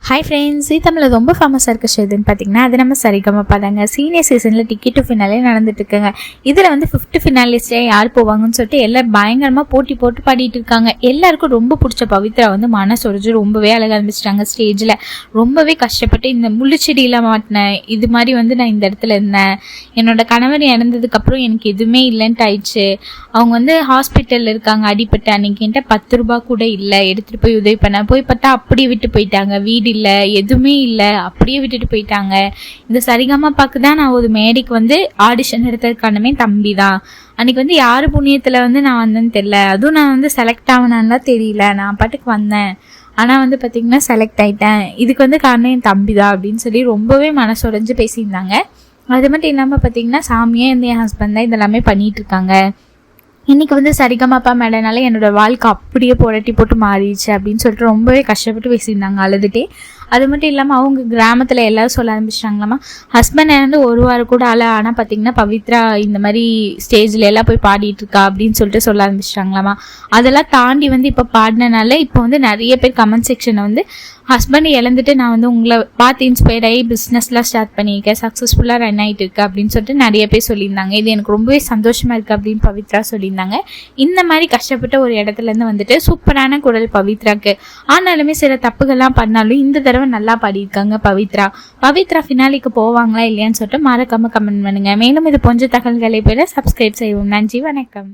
Hi friends, தமிழில் ரொம்ப ஃபேமஸாக இருக்க ஷோ எதுன்னு பார்த்தீங்கன்னா அது நம்ம சரிகமபா தாங்க. சீனியர் சீசனில் டிக்கெட் டு ஃபினாலே நடந்துட்டு இருக்குங்க. இதில் வந்து 5th ஃபினாலிஸ்டே யார் போவாங்கன்னு சொல்லிட்டு எல்லாம் பயங்கரமாக போட்டி போட்டு பாடிட்டு இருக்காங்க. எல்லாருக்கும் ரொம்ப பிடிச்ச பவித்ரா வந்து மனசொடைஞ்சு ரொம்பவே அழகாக ஆரம்பிச்சிட்டாங்க. ஸ்டேஜில் ரொம்பவே கஷ்டப்பட்டு இந்த முள்ளுச்செடியில் மாட்டினேன், இது மாதிரி வந்து நான் இந்த இடத்துல இருந்தேன், என்னோட கணவர் இறந்ததுக்கப்புறம் எனக்கு எதுவுமே இல்லைன்ட்டு ஆயிடுச்சு, அவங்க வந்து ஹாஸ்பிட்டலில் இருக்காங்க, அடிப்பட்டு அன்னைக்கு என்கிட்ட 10 ரூபா கூட இல்லை, எடுத்துகிட்டு போய் உதவி பண்ண போய் பார்த்தா அப்படியே விட்டு போயிட்டாங்க, வீடு இல்லை, எதுவுமே இல்லை, அப்படியே விட்டுட்டு போயிட்டாங்க. இந்த சரிகமபாக்கு தான் நான் ஒரு மேடைக்கு வந்து ஆடிஷன் எடுத்ததுக்கானமே தம்பி தான். அன்னைக்கு வந்து யாரு புண்ணியத்துல வந்து நான் வந்தேன்னு தெரியல, அதுவும் நான் வந்து செலக்ட் ஆகணும்னா தெரியல, நான் பாட்டுக்கு வந்தேன், ஆனால் வந்து பார்த்தீங்கன்னா செலக்ட் ஆகிட்டேன், இதுக்கு வந்து காரணம் என் தம்பி தான் அப்படின்னு சொல்லி ரொம்பவே மனசுடைஞ்சு பேசியிருந்தாங்க. அது மட்டும் இல்லாமல் பார்த்தீங்கன்னா சாமியே வந்து என் ஹஸ்பண்ட் தான் இதெல்லாமே பண்ணிட்டு இருக்காங்க. இன்றைக்கி வந்து சரிகமபா மேடனால என்னோட வாழ்க்கை அப்படியே புரட்டி போட்டு மாறிடுச்சு அப்படின்னு சொல்லிட்டு ரொம்பவே கஷ்டப்பட்டு பேசியிருந்தாங்க அழுதுகிட்டே. அது மட்டும் இல்லாமல் அவங்க கிராமத்தில் எல்லோரும் சொல்ல ஆரம்பிச்சிட்டாங்களாமா, ஹஸ்பண்ட் இறந்து 1 வாரம் கூட ஆனால் பார்த்தீங்கன்னா பவித்ரா இந்த மாதிரி ஸ்டேஜில் எல்லாம் போய் பாடிட்டு இருக்கா அப்படின்னு சொல்லிட்டு சொல்ல ஆரம்பிச்சிட்டாங்களாமா. அதெல்லாம் தாண்டி வந்து இப்போ பாடினனால இப்போ வந்து நிறைய பேர் கமெண்ட் செக்ஷனை வந்து ஹஸ்பண்ட் இழந்துட்டு நான் வந்து உங்களை பார்த்து இன்ஸ்பயர் ஆகி பிஸ்னஸ்லாம் ஸ்டார்ட் பண்ணியிருக்கேன், சக்ஸஸ்ஃபுல்லாக ரன் ஆகிட்டு இருக்கு அப்படின்னு சொல்லிட்டு நிறைய பேர் சொல்லியிருந்தாங்க. இது எனக்கு ரொம்பவே சந்தோஷமாக இருக்குது அப்படின்னு பவித்ரா சொல்லியிருந்தாங்க. இந்த மாதிரி கஷ்டப்பட்ட ஒரு இடத்துலேருந்து வந்துட்டு சூப்பரான குரல் பவித்ராக்கு. ஆனாலுமே சில தப்புகள்லாம் பண்ணாலும் இந்த தடவை நல்லா பாடியிருக்காங்க பவித்ரா ஃபினாலிக்கு போவாங்களா இல்லையான்னு சொல்லிட்டு மறக்காம கமெண்ட் பண்ணுங்க. மேலும் இது போன்ற தகவல்களை பெற சப்ஸ்கிரைப் செய்வோம். நன்றி, வணக்கம்.